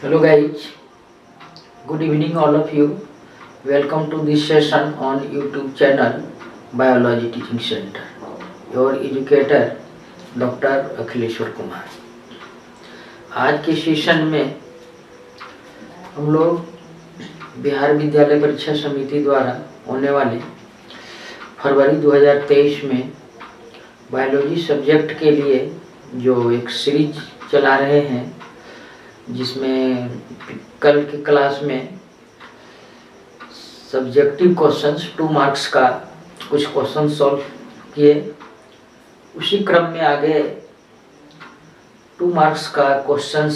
Hello guys, good evening all of you. Welcome to this session on YouTube channel Biology Teaching Center. Your educator doctor Akhileshwar Kumar. आज के session में हम लोग बिहार विद्यालय परीक्षा समिति द्वारा होने वाले फरवरी 2023 में बायोलॉजी सब्जेक्ट के लिए जो एक सीरीज चला रहे हैं, जिसमें कल की क्लास में सब्जेक्टिव क्वेश्चंस 2 मार्क्स का कुछ क्वेश्चन सॉल्व किए। उसी क्रम में आगे 2 मार्क्स का क्वेश्चंस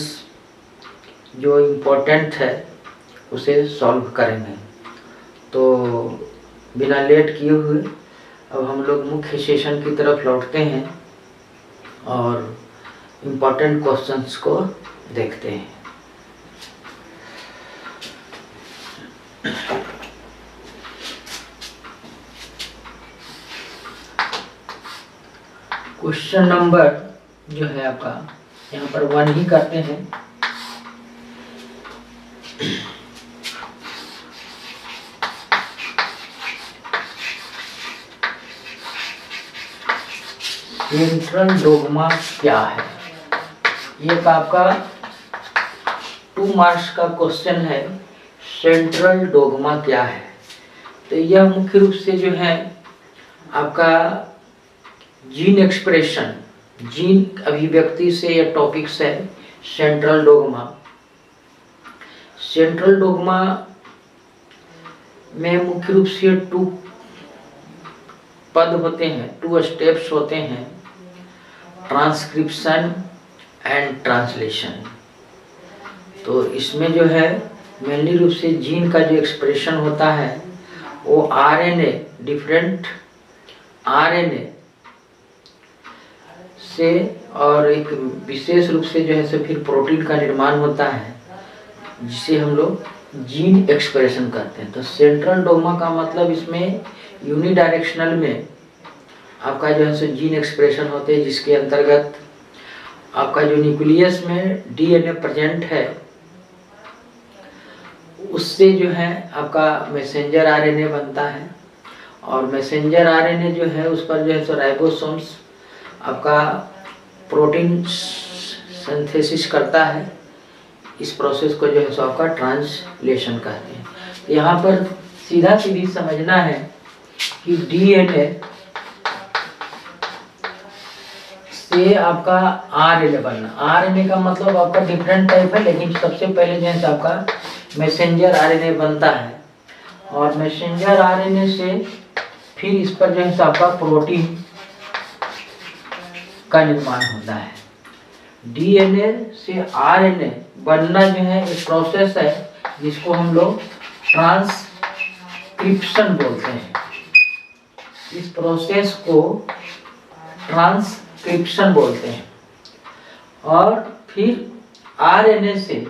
जो इम्पोर्टेंट है उसे सॉल्व करेंगे। तो बिना लेट किए हुए अब हम लोग मुख्य सेशन की तरफ लौटते हैं और इम्पोर्टेंट क्वेश्चंस को देखते हैं। क्वेश्चन नंबर जो है आपका यहाँ पर 1 ही करते हैं। सेंट्रल डोग्मा क्या है? ये आपका 2 मार्क्स का क्वेश्चन है। सेंट्रल डोग्मा क्या है? तो यह मुख्य रूप से जो है आपका जीन एक्सप्रेशन, जीन अभिव्यक्ति से यह टॉपिक है सेंट्रल डोग्मा। सेंट्रल डोग्मा में मुख्य रूप से 2 पद होते हैं, 2 स्टेप्स होते हैं, ट्रांसक्रिप्शन एंड ट्रांसलेशन। तो इसमें जो है मेनली रूप से जीन का जो एक्सप्रेशन होता है वो आरएनए, डिफरेंट आरएनए से और एक विशेष रूप से जो है सो फिर प्रोटीन का निर्माण होता है, जिसे हम लोग जीन एक्सप्रेशन कहते हैं। तो सेंट्रल डोग्मा का मतलब इसमें यूनिडायरेक्शनल में आपका जो है सो जीन एक्सप्रेशन होते हैं, जिसके अंतर्गत आपका जो न्यूक्लियस में डीएनए प्रेजेंट है उससे जो है आपका मैसेंजर आरएनए बनता है, और मैसेंजर आरएनए जो है उस पर जो है सो राइबोसोम्स आपका प्रोटीन सिंथेसिस करता है। इस प्रोसेस को जो है सो आपका ट्रांसलेशन कहते हैं। यहाँ पर सीधा सीधी समझना है कि डीएनए से आपका आरएनए बनना, आरएनए का मतलब आपका डिफरेंट टाइप है, लेकिन सबसे पहले जो है सो आपका मैसेंजर आरएनए बनता है, और मैसेंजर आरएनए से फिर इस पर जो है सो आपका प्रोटीन का निर्माण होता है। डीएनए से आरएनए बनना जो है एक प्रोसेस है जिसको हम लोग ट्रांसक्रिप्शन बोलते हैं। इस प्रोसेस को ट्रांसक्रिप्शन बोलते हैं। और फिर आरएनए से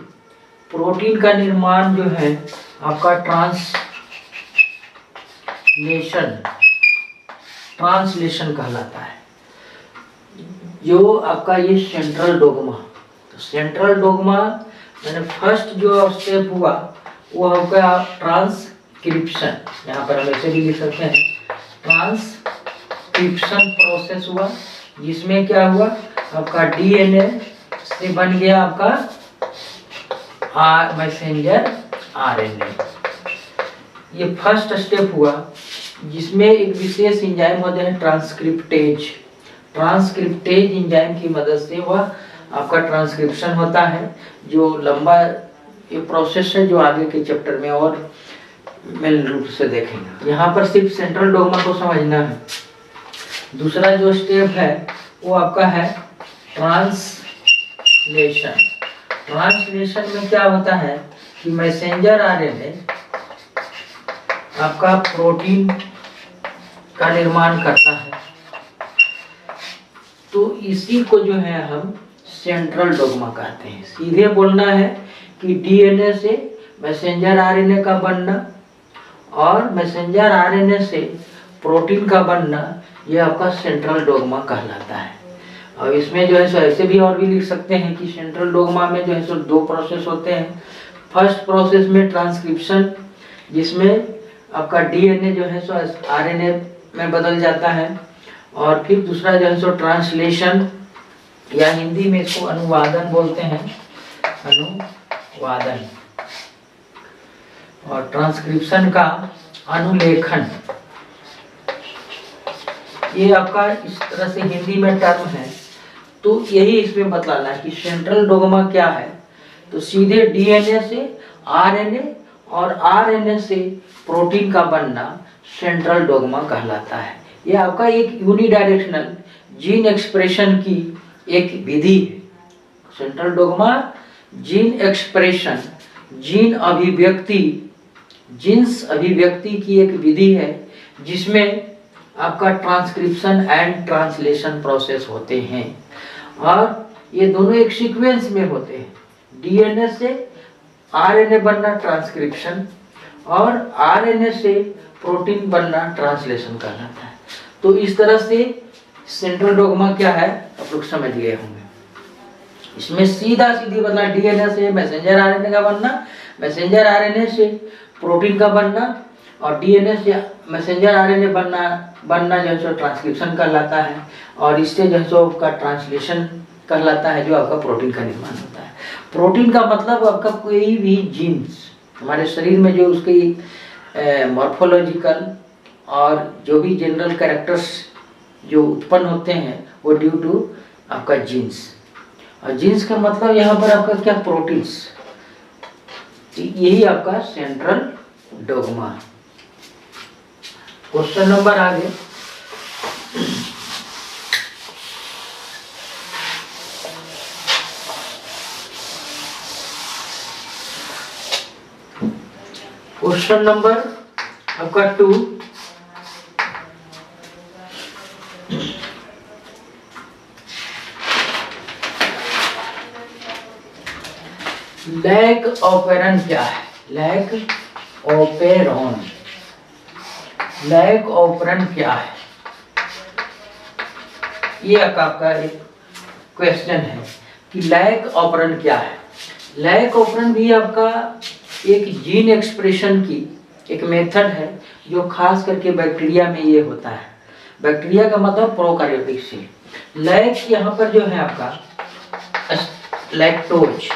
प्रोटीन का निर्माण जो है आपका ट्रांसलेशन कहलाता है, जो आपका ये सेंट्रल डोग्मा। तो सेंट्रल डोग्मा मैंने फर्स्ट जो स्टेप हुआ वो आपका ट्रांसक्रिप्शन, यहाँ पर हम ऐसे भी लिख सकते हैं, ट्रांसक्रिप्शन प्रोसेस हुआ, जिसमें क्या हुआ आपका डीएनए से बन गया आपका मैसेंजर आरएनए। ये फर्स्ट स्टेप हुआ, जिसमें एक विशेष एंजाइम होते हैं ट्रांसक्रिप्टेज। ट्रांसक्रिप्टेज एंजाइम की मदद से वह आपका ट्रांसक्रिप्शन होता है, जो लंबा ये प्रोसेस है जो आगे के चैप्टर में और मेन रूप से देखेंगे। यहाँ पर सिर्फ सेंट्रल डोग्मा को समझना है। दूसरा जो स्टेप है वो आपका है ट्रांसलेशन। ट्रांसलेशन में क्या होता है कि मैसेंजर आरएनए आपका प्रोटीन का निर्माण करता है। तो इसी को जो है हम सेंट्रल डोग्मा कहते हैं। सीधे बोलना है कि डीएनए से मैसेंजर आरएनए का बनना और मैसेंजर आरएनए से प्रोटीन का बनना, यह आपका सेंट्रल डोग्मा कहलाता है। और इसमें जो है सो ऐसे भी और भी लिख सकते हैं कि सेंट्रल डोग्मा में जो है सो 2 प्रोसेस होते हैं। फर्स्ट प्रोसेस में ट्रांसक्रिप्शन, जिसमें आपका डीएनए जो है सो आरएनए में बदल जाता है, और फिर दूसरा जो है सो ट्रांसलेशन, या हिंदी में इसको अनुवादन बोलते हैं, अनुवादन, और ट्रांसक्रिप्शन का अनुलेखन। ये आपका इस तरह से हिंदी में टर्म है। तो यही इसमें बतलाना है कि सेंट्रल डोग्मा क्या है। तो सीधे डीएनए से आरएनए और आरएनए से प्रोटीन का बनना सेंट्रल डोग्मा कहलाता है। यह आपका एक यूनिडायरेक्शनल जीन एक्सप्रेशन की एक विधि है। Central dogma gene expression, gene अभिव्यक्ति, जीन्स अभिव्यक्ति की एक विधि है, जिसमें आपका ट्रांसक्रिप्शन एंड ट्रांसलेशन प्रोसेस होते हैं, और ये दोनों एक सीक्वेंस में होते हैं। डीएनए से आरएनए बनना ट्रांसक्रिप्शन, और आरएनए से प्रोटीन बनना ट्रांसलेशन कहलाता है। तो इस तरह से सेंट्रल डोग्मा क्या है आप लोग समझ गए होंगे। इसमें सीधा सीधी बदला डीएनए से मैसेंजर आरएनए का बनना, मैसेंजर आरएनए से प्रोटीन का बनना, और डीएनए से मैसेंजर आरएनए बनना जो है सो ट्रांसक्रिप्शन कहलाता है, और इससे जो है सो आपका ट्रांसलेशन कहलाता है, जो आपका प्रोटीन का निर्माण होता है। प्रोटीन का मतलब आपका कोई भी जीन्स हमारे शरीर में जो उसकी मॉर्फोलॉजिकल और जो भी जनरल कैरेक्टर्स जो उत्पन्न होते हैं, वो ड्यू टू आपका जीन्स। और जीन्स का मतलब यहाँ पर आपका क्या, प्रोटीन्स। यही आपका सेंट्रल डोग्मा। क्वेश्चन नंबर आगे, क्वेश्चन नंबर आपका 2, लैक ऑपेरन क्या है। लैक ऑपेरॉन, लैक ऑपेरन क्या है, ये आपका एक क्वेश्चन है कि लैक ऑपेरन क्या है। लैक ऑपेरन भी आपका एक जीन एक्सप्रेशन की एक मेथड है, जो खास करके बैक्टीरिया में ये होता है। बैक्टीरिया का मतलब प्रोकैरियोटिक सेल। लैक यहाँ पर जो है आपका लैक्टोज,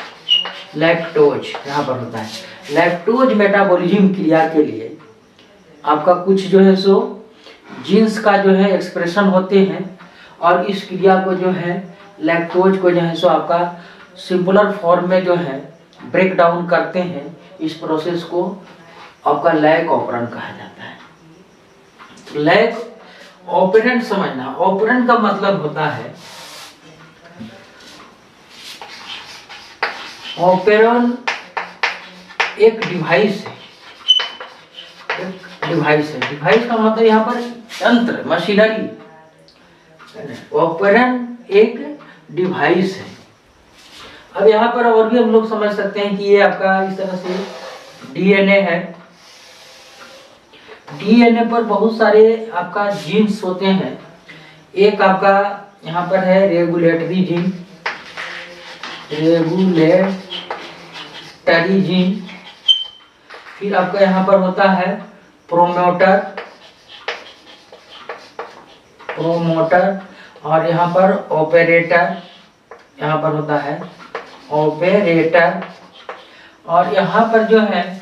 लैक्टोज यहाँ पर होता है। लैक्टोज मेटाबॉलिज्म क्रिया के लिए आपका कुछ जो है सो जीन्स का जो है एक्सप्रेशन होते हैं, और इस क्रिया को जो है लैक्टोज को जो है सो आपका सिंपलर फॉर्म में जो है ब्रेक डाउन करते हैं। इस प्रोसेस को आपका लैक ऑपेरन कहा जाता है। लैक ऑपेरेंट समझना, ऑपेरेंट का मतलब होता है, ऑपेरन एक डिवाइस है, एक डिवाइस है। डिवाइस का मतलब यहाँ पर यंत्र, मशीनरी। ऑपेरन एक डिवाइस है। अब यहाँ पर और भी हम लोग समझ सकते हैं कि ये आपका इस तरह से डीएनए है। डीएनए पर बहुत सारे आपका जीन्स होते हैं। एक आपका यहाँ पर है रेगुलेटरी जीन, रेगुलेटरी जीन। फिर आपका यहाँ पर होता है प्रोमोटर, प्रोमोटर, और यहाँ पर ऑपरेटर, यहाँ पर होता है ऑपरेटर। और यहाँ पर जो है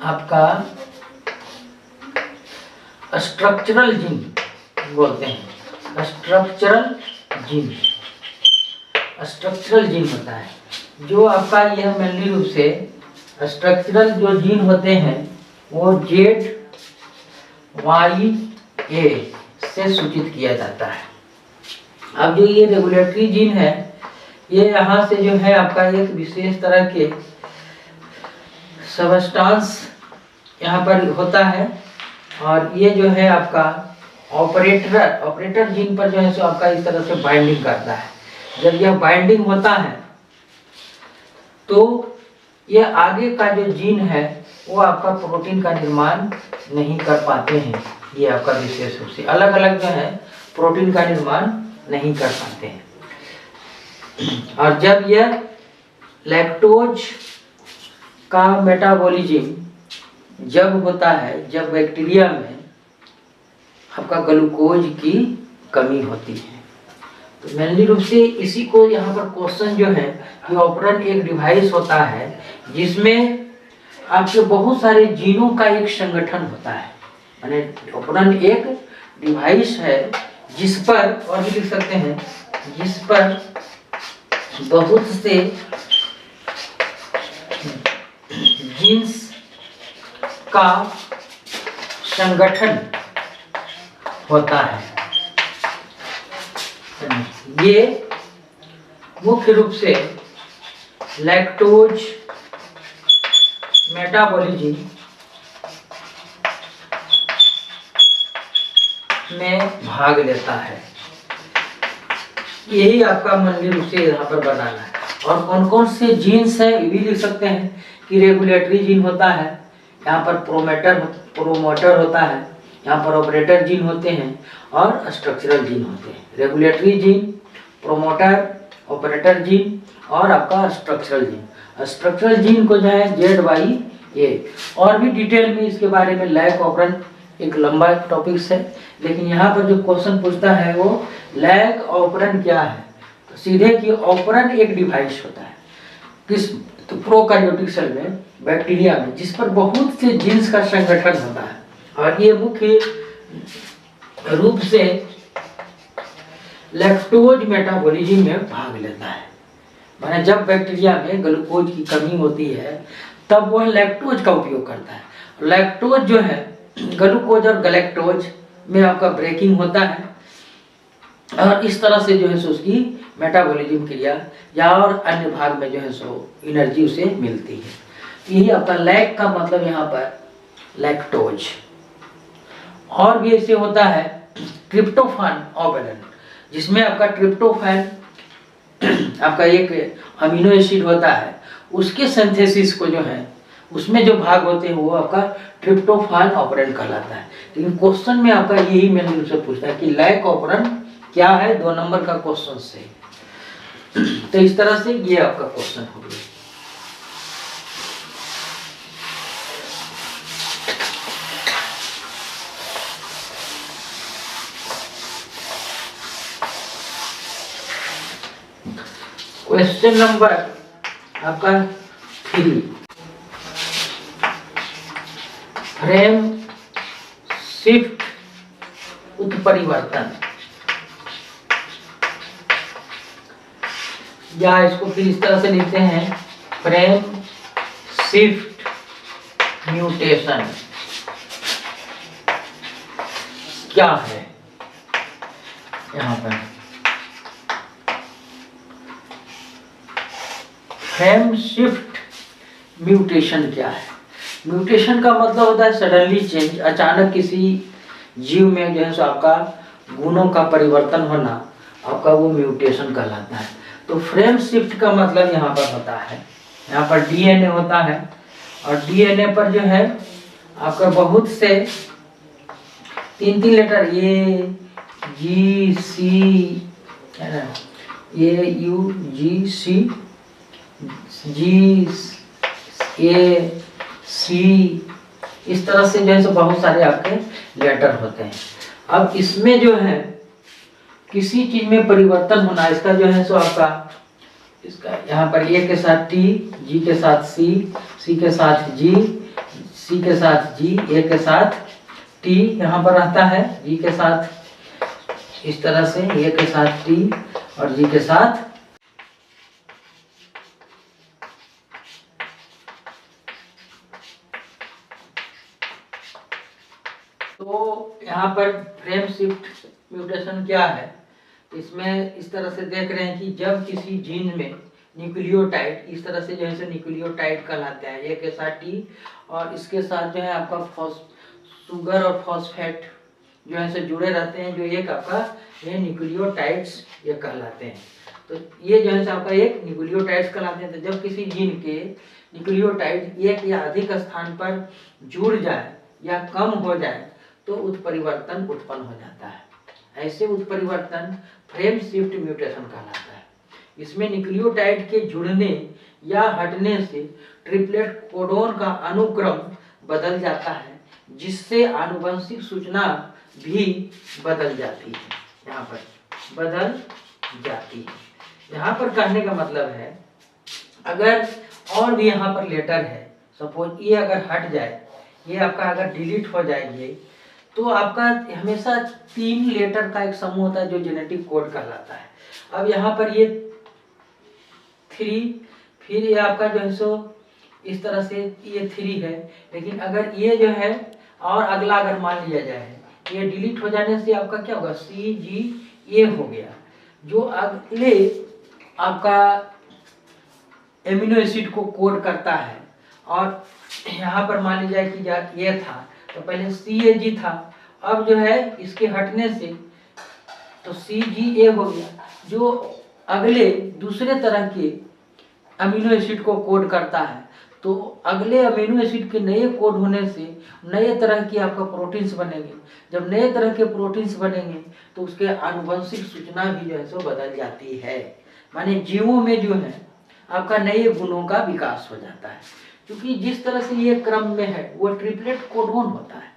आपका स्ट्रक्चरल जीन बोलते हैं, स्ट्रक्चरल जीन, स्ट्रक्चरल जीन होता है। जो आपका यह मेनली रूप से स्ट्रक्चरल जो जीन होते हैं वो ZYA से सूचित किया जाता है। अब जो ये रेगुलेटरी जीन है, ये यहाँ से जो है आपका एक विशेष तरह के सबस्टांस यहाँ पर होता है, और ये जो है आपका ऑपरेटर जीन पर जो है सो आपका इस तरह से बाइंडिंग करता है। जब यह बाइंडिंग होता है तो ये आगे का जो जीन है वो आपका प्रोटीन का निर्माण नहीं कर पाते हैं। ये आपका विशेष रूप से अलग अलग जो है प्रोटीन का निर्माण नहीं कर पाते हैं। और जब यह लैक्टोज का मेटाबॉलिज्म जब होता है, जब बैक्टीरिया में आपका ग्लूकोज की कमी होती है। तो मेनली रूप से इसी को यहाँ पर क्वेश्चन जो है कि ऑपरन एक डिवाइस होता है जिसमें आपके बहुत सारे जीनों का एक संगठन होता है। माने ऑपरन एक डिवाइस है जिस पर, और भी लिख सकते हैं, जिस पर बहुत से जीन्स का संगठन होता है। ये मुख्य रूप से लैक्टोज मेटाबॉलिज्म में भाग लेता है। यही आपका मूल रूप से यहाँ पर बनाना है। और कौन कौन से जीन्स हैं ये भी लिख सकते हैं कि रेगुलेटरी जीन होता है, यहाँ पर प्रोमोटर होता है, यहाँ पर ऑपरेटर जीन होते हैं और स्ट्रक्चरल जीन होते हैं। Regulatory gene, promoter, operator gene और आपका स्ट्रक्चरल जीन। स्ट्रक्चरल जीन को जो है ZYA, और भी डिटेल में इसके बारे में लैक ऑपरन एक लंबा टॉपिक्स है, लेकिन यहाँ पर जो क्वेश्चन पूछता है वो लैक ऑपरन क्या है, तो सीधे कि ऑपरन एक डिवाइस होता है किस, तो प्रोकैरियोटिक सेल में, बैक्टीरिया में, जिस पर बहुत से जीन्स का संगठन होता है। और ये मुख्य रूप से लैक्टोज मेटाबॉलिज्म में भाग लेता है। माने जब बैक्टीरिया में ग्लूकोज की कमी होती है तब वह लैक्टोज का उपयोग करता है। लैक्टोज जो है ग्लूकोज और गैलेक्टोज में आपका ब्रेकिंग होता है और इस तरह से जो है सो उसकी मेटाबॉलिज्म क्रिया या और अन्य भाग में जो है सो एनर्जी उसे मिलती है। यही आपका लैक का मतलब यहाँ पर लैक्टोज। और भी ऐसे होता है ट्रिप्टोफान ऑर्गेनल, जिसमें आपका ट्रिप्टोफैन आपका एक अमीनो एसिड होता है, उसके सिंथेसिस को जो है उसमें जो भाग होते हैं वो आपका ट्रिप्टोफान ऑपरेंट कहलाता है। लेकिन क्वेश्चन में आपका यही मेन रूप से पूछता है कि लैक ऑपरेंट क्या है, 2 नंबर का क्वेश्चन से। तो इस तरह से ये आपका क्वेश्चन हो गया। क्वेश्चन नंबर आपका 3, फ्रेम शिफ्ट उत्परिवर्तन, या इसको फिर इस तरह से लिखते हैं फ्रेम शिफ्ट म्यूटेशन क्या है। यहाँ पर फ्रेम शिफ्ट म्यूटेशन क्या है। म्यूटेशन का मतलब होता है सडनली चेंज, अचानक किसी जीव में जो है सो आपका गुणों का परिवर्तन होना, आपका वो म्यूटेशन कहलाता है। तो फ्रेम शिफ्ट का मतलब यहाँ पर होता है, यहाँ पर डीएनए होता है और डीएनए पर जो है आपका बहुत से 3 लेटर ए जी सी है ना, ए यू जी सी जी ए सी, इस तरह से जो है सो बहुत सारे आपके लेटर होते हैं। अब इसमें जो है किसी चीज में परिवर्तन होना, इसका जो है सो आपका इसका यहाँ पर ए के साथ टी, जी के साथ सी, सी के साथ जी, सी के साथ जी, ए के साथ टी यहाँ पर रहता है, जी के साथ इस तरह से, ए के साथ टी और जी के साथ। तो यहाँ पर फ्रेम शिफ्ट म्यूटेशन क्या है, इसमें इस तरह से देख रहे हैं कि जब किसी जीन में न्यूक्लियोटाइड, इस तरह से जो है न्यूक्लियोटाइड कहलाते हैं, ए के साथ टी और इसके साथ जो है आपका शुगर और फॉस्फेट जो है से जुड़े रहते हैं, जो एक आपका ये न्यूक्लियोटाइड्स ये कहलाते हैं। तो ये जो है आपका एक न्यूक्लियोटाइड्स कहलाते हैं। तो जब किसी जीन के न्यूक्लियोटाइड एक या अधिक स्थान पर जुड़ जाए या कम हो जाए तो उत्परिवर्तन उत्पन्न हो जाता है। ऐसे उत्परिवर्तन फ्रेम शिफ्ट म्यूटेशन कहलाता है। इसमें न्यूक्लियोटाइड के जुड़ने या हटने से ट्रिपलेट कोडोन का अनुक्रम बदल जाता है, जिससे आनुवंशिक सूचना भी बदल जाती है। यहाँ पर बदल जाती है। यहाँ पर कहने का मतलब है, अगर और भी यहाँ पर लेटर है, सपोज ये अगर हट जाए, ये आपका अगर डिलीट हो जाएंगे, तो आपका हमेशा 3 लेटर का एक समूह होता है जो जेनेटिक कोड कहलाता है। अब यहाँ पर ये 3, फिर ये आपका जो है सो इस तरह से ये 3 है, लेकिन अगर ये जो है और अगला अगर मान लिया जाए, ये डिलीट हो जाने से आपका क्या होगा, CGA हो गया, जो अगले आपका एमिनो एसिड को कोड करता है। और यहाँ पर मान लीजिए कि ये था तो पहले CAG था, अब जो है इसके हटने से तो CGA हो गया, जो अगले दूसरे तरह के अमीनो एसिड को कोड करता है। तो अगले अमीनो एसिड के नए कोड होने से नए तरह की आपका प्रोटीन्स बनेंगे। जब नए तरह के प्रोटीन्स बनेंगे तो उसके आनुवंशिक सूचना भी जो है सो बदल जाती है। माने जीवों में जो है आपका नए गुणों का विकास हो जाता है, क्योंकि जिस तरह से ये क्रम में है वो ट्रिपलेट कोडोन होता है,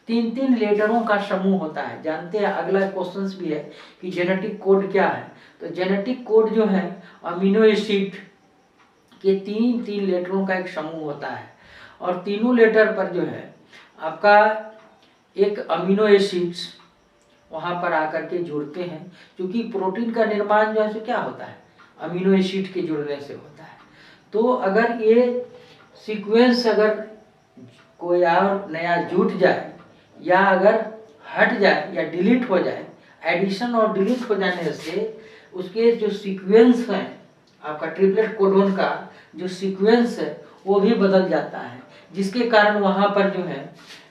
3 लेटरों का समूह होता है। जानते हैं, अगला क्वेश्चन भी है कि जेनेटिक कोड क्या है। तो जेनेटिक कोड जो है अमीनो एसिड के 3 लेटरों का एक समूह होता है, और तीनों लेटर पर जो है आपका एक अमीनो एसिड्स वहाँ पर आकर के जुड़ते हैं, क्योंकि प्रोटीन का निर्माण जो है क्या होता है, अमीनो एसिड के जुड़ने से होता है। तो अगर ये सीक्वेंस अगर कोई और नया जुट जाए या अगर हट जाए या डिलीट हो जाए, एडिशन और डिलीट हो जाने से उसके जो सीक्वेंस हैं आपका ट्रिपलेट कोडोन का जो सीक्वेंस है वो भी बदल जाता है, जिसके कारण वहाँ पर जो है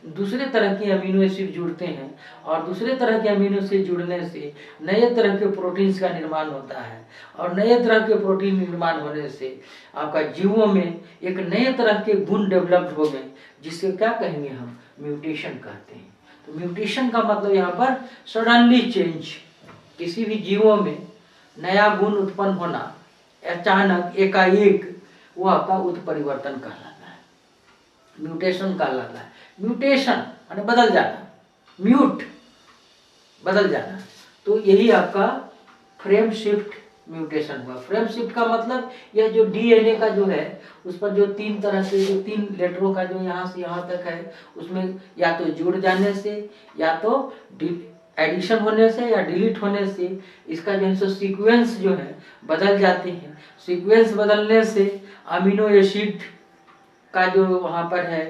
दूसरे तरह के अमीनो एसिड जुड़ते हैं, और दूसरे तरह के अमीनो एसिड जुड़ने से नए तरह के प्रोटीन्स का निर्माण होता है, और नए तरह के प्रोटीन निर्माण होने से आपका जीवों में एक नए तरह के गुण डेवलप्ड हो गए, जिससे क्या कहेंगे हम, म्यूटेशन कहते हैं। तो म्यूटेशन का मतलब यहाँ पर सडनली चेंज, किसी भी जीवों में नया गुण उत्पन्न होना, अचानक एकाएक, वो आपका उत्परिवर्तन कहलाता है, म्यूटेशन कहलाता है। म्यूटेशन माने बदल जाना, म्यूट बदल जाना, तो यही आपका फ्रेम शिफ्ट म्यूटेशन हुआ। फ्रेम शिफ्ट का मतलब यह जो डीएनए का जो है उस पर जो 3 तरह से जो 3 लेटरों का जो यहाँ से यहाँ तक है, उसमें या तो जुड़ जाने से या तो एडिशन होने से या डिलीट होने से इसका जो है सो सीक्वेंस जो है बदल जाते हैं। सीक्वेंस बदलने से अमीनो एसिड का जो वहाँ पर है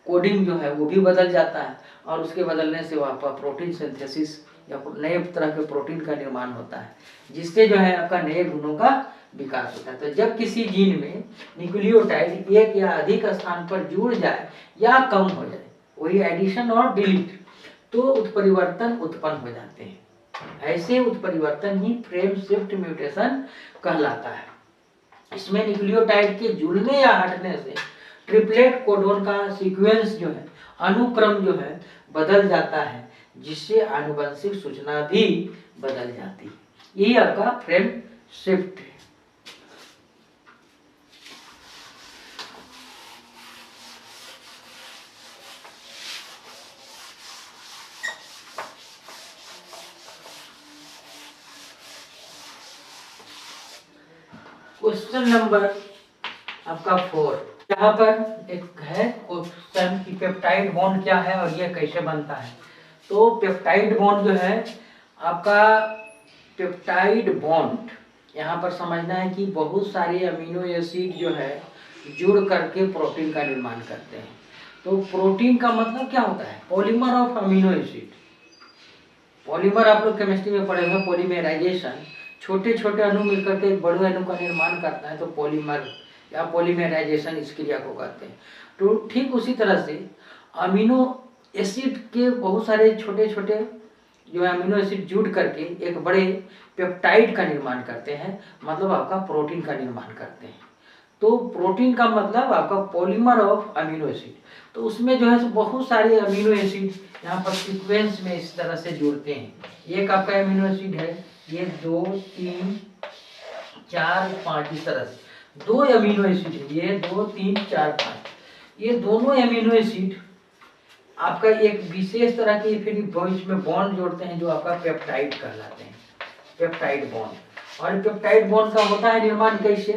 कोडिंग जो है वो भी बदल जाता है, और उसके बदलने से वहाँ पर प्रोटीन सिंथेसिस या नए तरह के प्रोटीन का निर्माण होता है, जिससे जो है आपका नए गुणों का विकास होता है। तो जब किसी जीन में न्यूक्लियोटाइड एक या अधिक स्थान पर जुड़ जाए या कम हो जाए, वही एडिशन और डिलीट, तो उत्परिवर्तन उत्पन्न हो जाते हैं। ऐसे उत्परिवर्तन ही फ्रेम शिफ्ट म्यूटेशन कहलाता है। इसमें न्यूक्लियोटाइड के जुड़ने या हटने से ट्रिपलेट कोडोन का सीक्वेंस जो है, अनुक्रम जो है बदल जाता है, जिससे आनुवंशिक सूचना भी बदल जाती है। यही आपका फ्रेम शिफ्ट है। क्वेश्चन नंबर आपका 4, यहाँ पर एक है क्वेश्चन कि पेप्टाइड बॉन्ड क्या है और ये कैसे बनता है। तो पेप्टाइड बॉन्ड जो है आपका, पेप्टाइड बॉन्ड यहाँ पर समझना है कि बहुत सारे अमीनो एसिड जो है जुड़ करके प्रोटीन का निर्माण करते हैं। तो प्रोटीन का मतलब क्या होता है, polymer of amino acid. Polymer आप लोग केमिस्ट्री में पढ़े हैं, पॉलीमराइजेशन, छोटे छोटे अणु मिलकर के एक बड़े अणु का निर्माण करता है, तो पॉलीमर या पॉलीमराइजेशन इस क्रिया को कहते हैं। तो ठीक उसी तरह से अमीनो एसिड के बहुत सारे छोटे छोटे जो है अमीनो एसिड जुड़ करके एक बड़े पेप्टाइड का निर्माण करते हैं, मतलब आपका प्रोटीन का निर्माण करते हैं। तो प्रोटीन का मतलब आपका पॉलीमर ऑफ अमीनो एसिड। तो उसमें जो है बहुत सारे अमीनो एसिड यहाँ पर सीक्वेंस में इस तरह से जुड़ते हैं। एक आपका अमीनो एसिड है ये 2 3 4 5 इस तरह से 2 अमीनो एसिड है, ये 2 3 4 5, ये दोनों अमीनो एसिड आपका एक विशेष तरह के फिर बीच में बॉन्ड जोड़ते हैं जो आपका पेप्टाइड कहलाते हैं, पेप्टाइड बॉन्ड। और पेप्टाइड बॉन्ड का होता है निर्माण कैसे,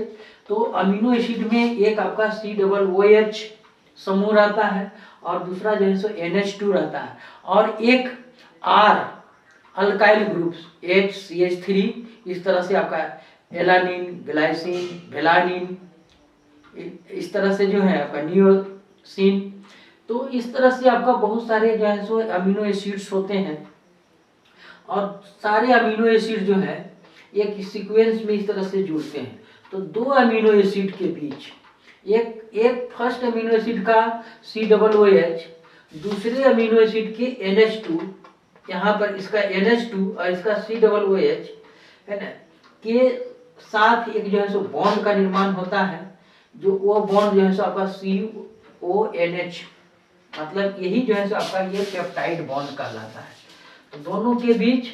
तो अमीनो एसिड में एक आपका COOH समूह रहता है और दूसरा जो है सो NH2 रहता है और एक R अल्काइल ग्रुप्स HCH3, इस तरह से आपका एलानिन, ग्लाइसिन, वेलानिन, इस तरह से जो है आपका नियोसिन। तो इस तरह से आपका बहुत सारे जो है सो अमीनो एसिड्स होते हैं और सारे अमीनो एसिड जो है एक सीक्वेंस में इस तरह से जुड़ते हैं। तो 2 अमीनो एसिड के बीच एक फर्स्ट अमीनो एसिड का COOH, दूसरे अमीनो एसिड के NH2, यहाँ पर इसका NH2 और इसका COOH है ना, के साथ एक जो है सो बॉन्ड का निर्माण होता है, जो वो बॉन्ड जो है सो आपका CONH, मतलब यही जो है सो आपका ये पेप्टाइड बॉन्ड कहलाता है। तो दोनों के बीच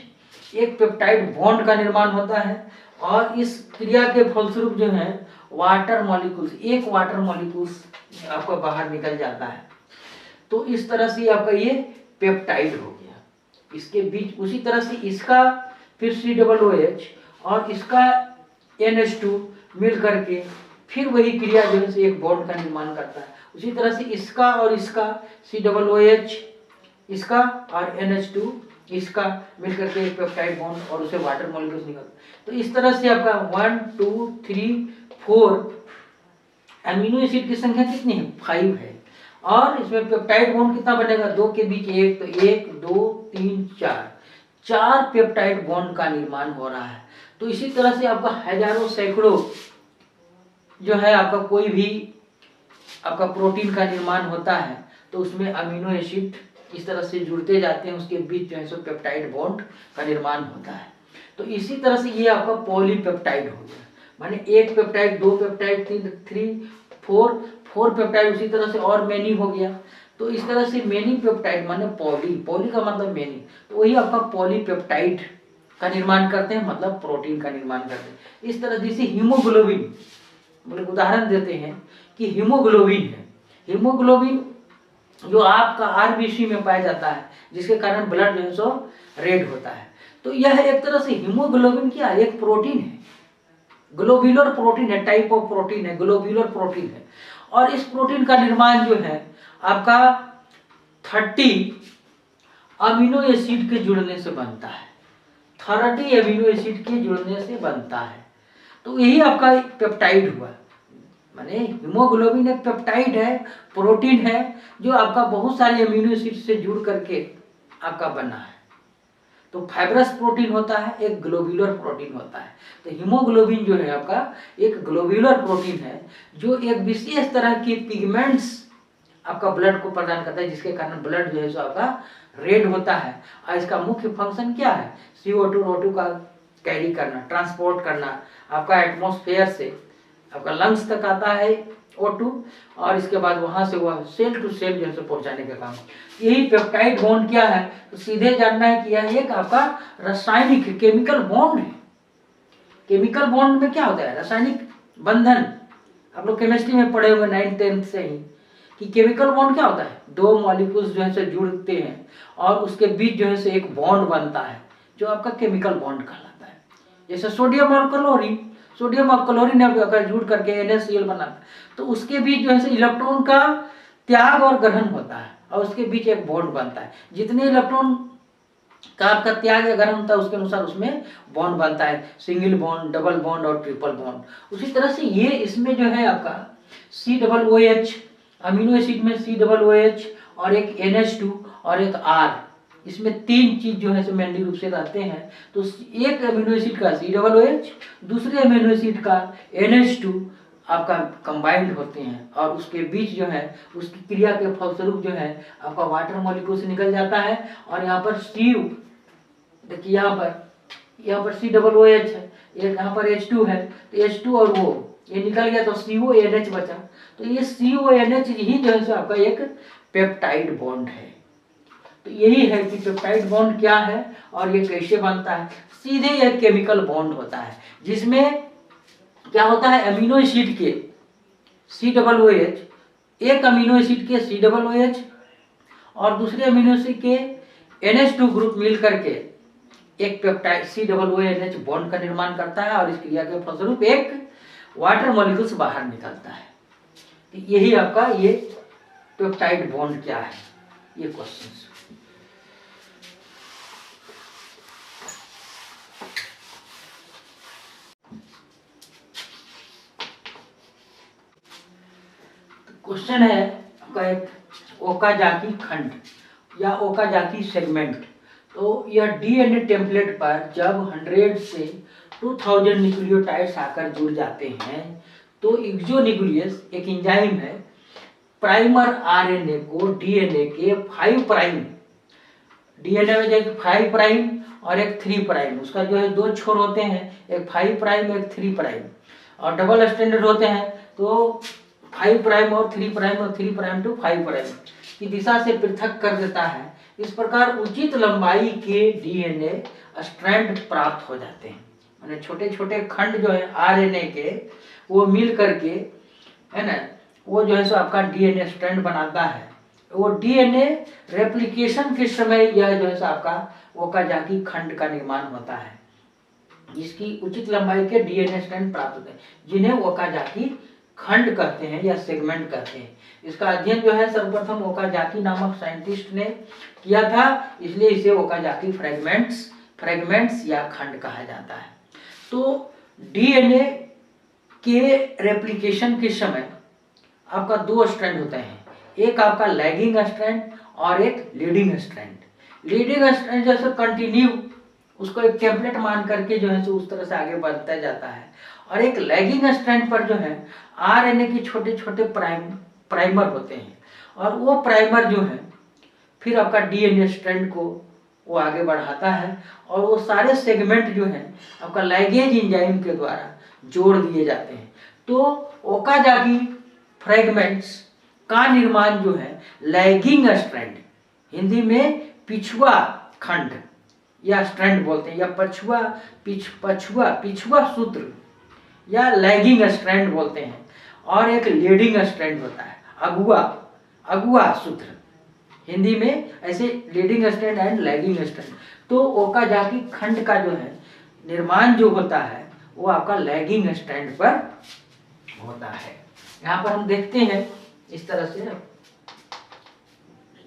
एक पेप्टाइड बॉन्ड का निर्माण होता है और इस क्रिया के फलस्वरूप जो है वाटर मॉलिक्यूल्स, एक वाटर मॉलिक्यूल्स आपका बाहर निकल जाता है। तो इस तरह से आपका ये पेप्टाइड हो गया। इसके बीच उसी तरह से इसका फिर COOH और इसका NH2 मिल करके फिर वही क्रिया जो है एक बॉन्ड का निर्माण करता है। उसी तरह से इसका और इसका COOH, इसका और NH2 इसका मिलकर के एक पेप्टाइड बॉन्ड और उसे वाटर मॉलिक्यूल्स निकलते। तो इस तरह से आपका 1 2 3 4 अमीनो एसिड की संख्या कितनी है, 5 है और इसमें पेप्टाइड बॉन्ड कितना बनेगा, 2 के बीच 1, तो 1 2 3 4 पेप्टाइड बॉन्ड का निर्माण हो रहा है। तो इसी तरह से आपका हजारों सैकड़ों जो है आपका कोई भी आपका प्रोटीन का निर्माण होता है तो उसमें अमीनो एसिड इस तरह से जुड़ते जाते हैं, उसके बीच जो है सो पेप्टाइड बॉन्ड का निर्माण होता है। तो इसी तरह से ये आपका पॉलीपेप्टाइड हो गया, माने 1 पेप्टाइड, 2 पेप्टाइड, 3 4 पेप्टाइड, उसी तरह से और मेनी हो गया। तो इस तरह से मेनी पेप्टाइड माने पॉली का मतलब मेनी, तो वही आपका पॉलीपेप्टाइड का निर्माण करते हैं, मतलब प्रोटीन का निर्माण करते हैं। इस तरह जैसे हीमोग्लोबिन, मतलब उदाहरण देते हैं कि हीमोग्लोबिन है, हीमोग्लोबिन जो आपका RBC में पाया जाता है जिसके कारण ब्लड जो है सो रेड होता है। तो यह एक तरह से हीमोग्लोबिन क्या है, एक प्रोटीन है, ग्लोब्यूलर प्रोटीन है, टाइप ऑफ प्रोटीन है, ग्लोब्यूलर प्रोटीन है। और इस प्रोटीन का निर्माण जो है आपका 30 अमीनो एसिड के जुड़ने से बनता है, 30 अमीनो एसिड के जुड़ने से बनता है। तो यही आपका पेप्टाइड हुआ, माने हीमोग्लोबिन एक पेप्टाइड है, प्रोटीन है जो आपका बहुत सारे अमीनो एसिड से जुड़ करके आपका बना है। तो फाइब्रस प्रोटीन होता है, एक ग्लोब्यूलर प्रोटीन होता है। तो हीमोग्लोबिन जो है आपका एक ग्लोब्यूलर प्रोटीन है जो एक विशेष तरह के पिगमेंट्स आपका ब्लड को प्रदान करता है, जिसके कारण ब्लड जो है सो आपका रेड होता है। और इसका मुख्य फंक्शन क्या है, CO2 O2 का कैरी करना, ट्रांसपोर्ट करना, आपका एटमॉस्फेयर से आपका लंग्स तक आता है O2 और इसके बाद वहां से वह सेल टू सेल जो है पहुंचाने का काम। यही पेप्टाइड बॉन्ड क्या है, तो सीधे जानना है कि यह एक आपका रासायनिक केमिकल बॉन्ड है। केमिकल बॉन्ड में क्या होता है, रासायनिक बंधन। आप लोग केमिस्ट्री में पढ़े हुए 9th 10th से ही कि केमिकल बॉन्ड क्या होता है, 2 मॉलिक्यूल्स जो है से जुड़ते हैं और उसके बीच जो है से एक बॉन्ड बनता है जो आपका केमिकल बॉन्ड कहलाता है। जैसे सोडियम और क्लोरीन, सोडियम और क्लोरीन अगर जुड़ करके NaCl बनाता है तो उसके बीच जो है से इलेक्ट्रॉन का त्याग और ग्रहण होता है और उसके बीच एक बॉन्ड बनता है। जितने इलेक्ट्रॉन का आपका त्याग या ग्रहण होता है उसके अनुसार उसमें बॉन्ड बनता है, सिंगल बॉन्ड, डबल बॉन्ड और ट्रिपल बॉन्ड। उसी तरह से ये इसमें जो है आपका COOH, अमीनो एसिड में COOH और एक NH2 और एक R, इसमें 3 चीज जो है सो मेनली रूप से रहते हैं। तो एक अमीनो एसिड का COOH, दूसरे अमीनो एसिड का NH2 आपका कंबाइंड होते हैं और उसके बीच जो है उसकी क्रिया के फलस्वरूप जो है आपका वाटर मॉलिक्यूल से निकल जाता है। और यहाँ पर देखिए यहाँ पर COOH है, यहाँ पर H2 है, तो H2 और वो ये निकल गया तो CONH बचा। तो ये CONH ही जो है सो आपका एक पेप्टाइड बॉन्ड है। तो यही है कि पेप्टाइड बॉन्ड क्या है और ये कैसे बनता है। सीधे यह केमिकल बॉन्ड होता है जिसमें क्या होता है, अमीनो एसिड के COOH, एक अमीनो एसिड के COOH और दूसरे अमीनो एसिड के NH2 ग्रुप मिल करके एक पेप्टाइड COOH बॉन्ड का निर्माण करता है और इस क्रिया के फलस्वरूप एक वाटर मॉलिक्यूल्स बाहर निकलता है। तो यही आपका ये पेप्टाइड बॉन्ड क्या है, ये क्वेश्चन। क्वेश्चन है आपका एक ओकाजाकी खंड या ओकाजाकी सेगमेंट। तो यह डीएनए टेम्पलेट पर जब 100 से 2000 न्यूक्लियोटाइड्स आकर जुड़ जाते हैं तो एक्सोन्यूक्लियस एक एंजाइम है, प्राइमर आरएनए को डीएनए के 5 प्राइम, डीएनए में जो 5 प्राइम और एक 3 प्राइम, उसका जो है 2 छोर होते हैं, एक 5 प्राइम एक 3 प्राइम, और डबल स्टैंडर्ड होते हैं तो 5 प्राइम और 3 प्राइम और 3 प्राइम टू 5 प्राइम की दिशा से पृथक कर देता है। इस प्रकार उचित लंबाई के डीएनए स्ट्रैंड प्राप्त हो जाते हैं। माने छोटे छोटे खंड जो है आरएनए के वो मिल करके, है ना, वो जो है सो आपका डीएनए स्ट्रैंड बनाता है। वो डीएनए रेप्लिकेशन के समय यह जो है सो आपका ओकाजाकी खंड का निर्माण होता है, जिसकी उचित लंबाई के डीएनए स्ट्रैंड प्राप्त होते हैं, जिन्हें ओकाजाकी खंड कहते हैं या सेगमेंट कहते हैं। इसका अध्ययन जो है सर्वप्रथम ओकाजाकी नामक साइंटिस्ट ने किया था, इसलिए इसे ओकाजाकी फ्रेगमेंट्स या खंड कहा जाता है। तो डीएनए के रेप्लिकेशन के समय आपका 2 स्ट्रैंड होते हैं, एक आपका लैगिंग स्ट्रैंड और एक लीडिंग स्ट्रैंड। लीडिंग स्ट्रैंड जैसे कंटिन्यू उसको एक टेम्पलेट मान करके जो है सो उस तरह से आगे बढ़ता जाता है, और एक लैगिंग स्ट्रैंड पर जो है आरएनए के छोटे छोटे प्राइमर होते हैं, और वो प्राइमर जो है फिर आपका डीएनए स्ट्रैंड को वो आगे बढ़ाता है, और वो सारे सेगमेंट जो है आपका लाइगेज एंजाइम के द्वारा जोड़ दिए जाते हैं। तो ओकाजाकी फ्रेगमेंट्स का निर्माण जो है लैगिंग स्ट्रैंड, हिंदी में पिछुआ खंड या स्ट्रैंड बोलते हैं, या पिछुआ सूत्र या लैगिंग स्ट्रैंड बोलते हैं, और एक लीडिंग स्ट्रैंड होता है अगुआ सूत्र, हिंदी में ऐसे leading strand and lagging strand. तो ओकाजाकी खंड का जो है निर्माण जो होता है वो आपका लैगिंग स्ट्रैंड पर होता है। यहाँ पर हम देखते हैं इस तरह से,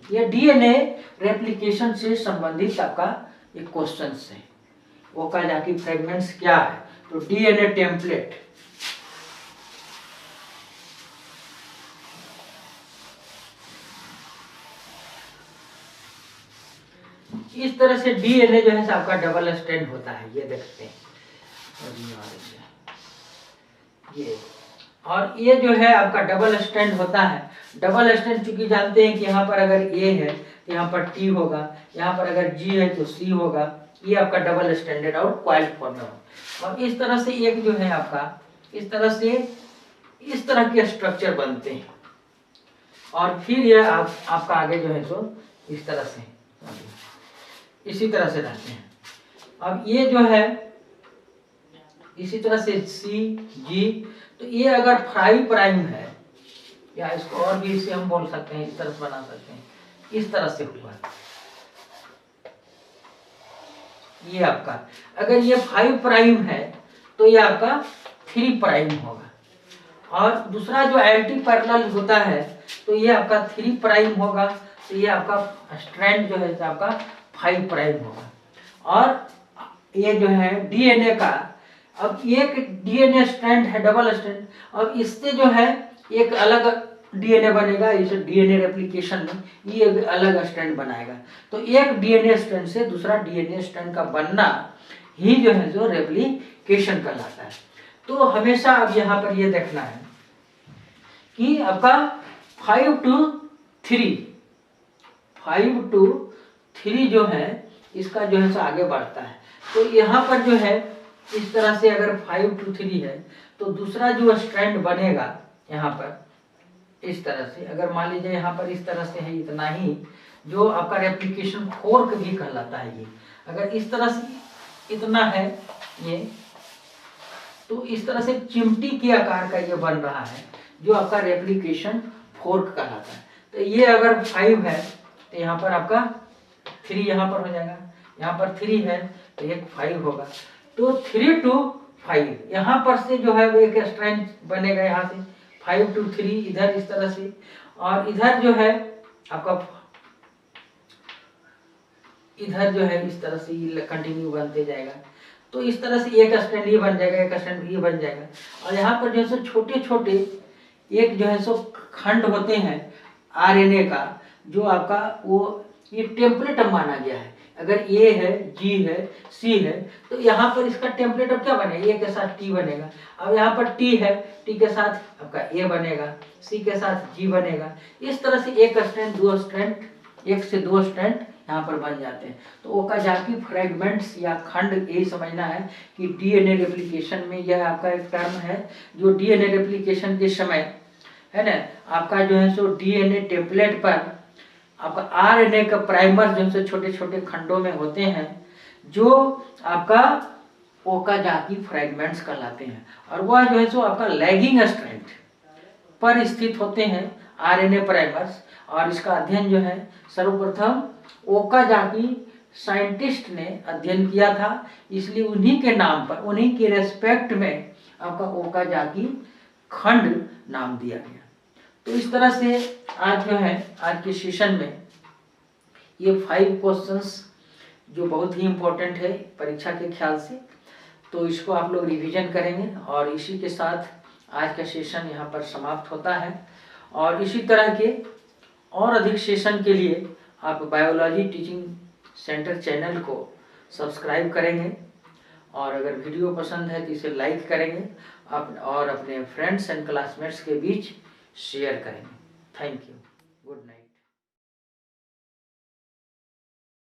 ये डीएनए रेप्लिकेशन से संबंधित आपका एक क्वेश्चन है। ओकाजाकी फ्रेगमेंट्स क्या है, तो डीएनए टेम्पलेट, इस तरह से डीएनए जो है आपका डबल स्ट्रैंड होता है, ये देखते हैं, और ये जो है आपका डबल स्ट्रैंड होता है। डबल स्ट्रैंड चूंकि जानते हैं कि यहाँ पर अगर ए है तो यहाँ पर टी होगा, यहाँ पर अगर जी है तो सी होगा, ये आपका डबल स्ट्रैंडेड और क्वाइल्ड फॉर्म में होगा। और इस तरह से एक जो है आपका इस तरह के स्ट्रक्चर बनते हैं, और फिर ये आपका आगे जो है सो इस तरह से इसी तरह से रहते हैं। अब ये जो है इसी तरह से सी जी, तो ये अगर 5 प्राइम है, या इसको और भी इसे हम बोल सकते हैं, इस तरह से बना सकते हैं, इस तरह से हुआ ये आपका। अगर ये 5 प्राइम है तो ये आपका 3 प्राइम होगा, और दूसरा जो एंटी पैरेलल होता है तो ये आपका 3 प्राइम होगा, तो ये आपका स्ट्रैंड जो है आपका 5 प्राइम होगा। और ये जो है डीएनए का, अब एक डीएनए स्ट्रैंड है डबल स्ट्रैंड, अब इससे जो है एक अलग डीएनए बनेगा, इस डीएनए रेप्लिकेशन में ये अलग स्ट्रैंड बनाएगा। तो एक डीएनए स्ट्रैंड से दूसरा डीएनए स्ट्रैंड का बनना ही जो है जो रेप्लिकेशन कहलाता है। तो हमेशा अब यहाँ पर ये देखना है कि आपका 5 to 3 जो है इसका जो है आगे बढ़ता है। तो यहाँ पर जो है इस तरह से अगर 5 to 3 है तो दूसरा जो स्ट्रैंड बनेगा यहाँ पर इस तरह से, अगर मान लीजिए यहाँ पर इस तरह से है इतना ही, जो आपका रेप्लिकेशन फोर्क भी कहलाता है। ये अगर इस तरह से इतना है ये, तो इस तरह से चिमटी के आकार का ये बन रहा है, जो आपका रेप्लिकेशन फोर्क कहलाता है। तो ये अगर 5 है तो यहाँ पर आपका 3 यहाँ पर हो जाएगा, यहाँ पर 3 है तो एक 5 होगा। तो 3 to 5 यहाँ पर से जो है वो एक स्ट्रैंड बनेगा, यहाँ से 5 to 3 इधर इस तरह से, और इधर जो है आपका इधर जो है इस तरह से ये कंटिन्यू बनते जाएगा। तो इस तरह से एक स्ट्रैंड ये बन जाएगा, एक स्ट्रैंड ये बन जाएगा। और यहाँ पर जो है सो छोटे छोटे एक जो है सो खंड होते हैं आरएनए का, जो आपका वो ये टेम्पलेट अब माना गया है। अगर ए है, जी है, सी है, तो यहाँ पर इसका टेम्पलेट अब क्या बनेगा, ए के साथ टी बनेगा। अब यहाँ पर टी है, टी के साथ आपका ए बनेगा, सी के साथ जी बनेगा। इस तरह से एक स्ट्रैंड, दो स्ट्रैंड, एक से दो स्ट्रैंड यहाँ पर बन जाते हैं। तो ओकाजाकी फ्रेगमेंट्स या खंड, यही समझना है कि डीएनए रेप्लिकेशन में यह आपका एक टर्म है, जो डीएनए रेप्लिकेशन के समय है ना, आपका जो है सो डीएनए टेम्पलेट पर आपका आरएनए का प्राइमर जो है छोटे छोटे खंडों में होते हैं, जो आपका ओकाजाकी फ्रेगमेंट्स कहलाते हैं। और वह जो है सो आपका लैगिंग स्ट्रैंड पर स्थित होते हैं आरएनए प्राइमर्स। और इसका अध्ययन जो है सर्वप्रथम ओकाजाकी साइंटिस्ट ने अध्ययन किया था, इसलिए उन्हीं के नाम पर, उन्हीं के रेस्पेक्ट में आपका ओकाजाकी खंड नाम दिया गया। तो इस तरह से आज जो है, आज के सेशन में ये 5 क्वेश्चंस जो बहुत ही इम्पोर्टेंट है परीक्षा के ख्याल से, तो इसको आप लोग रिवीजन करेंगे। और इसी के साथ आज का सेशन यहाँ पर समाप्त होता है। और इसी तरह के और अधिक सेशन के लिए आप बायोलॉजी टीचिंग सेंटर चैनल को सब्सक्राइब करेंगे, और अगर वीडियो पसंद है तो इसे लाइक करेंगे और अपने फ्रेंड्स एंड क्लासमेट्स के बीच शेयर करेंगे। Thank you.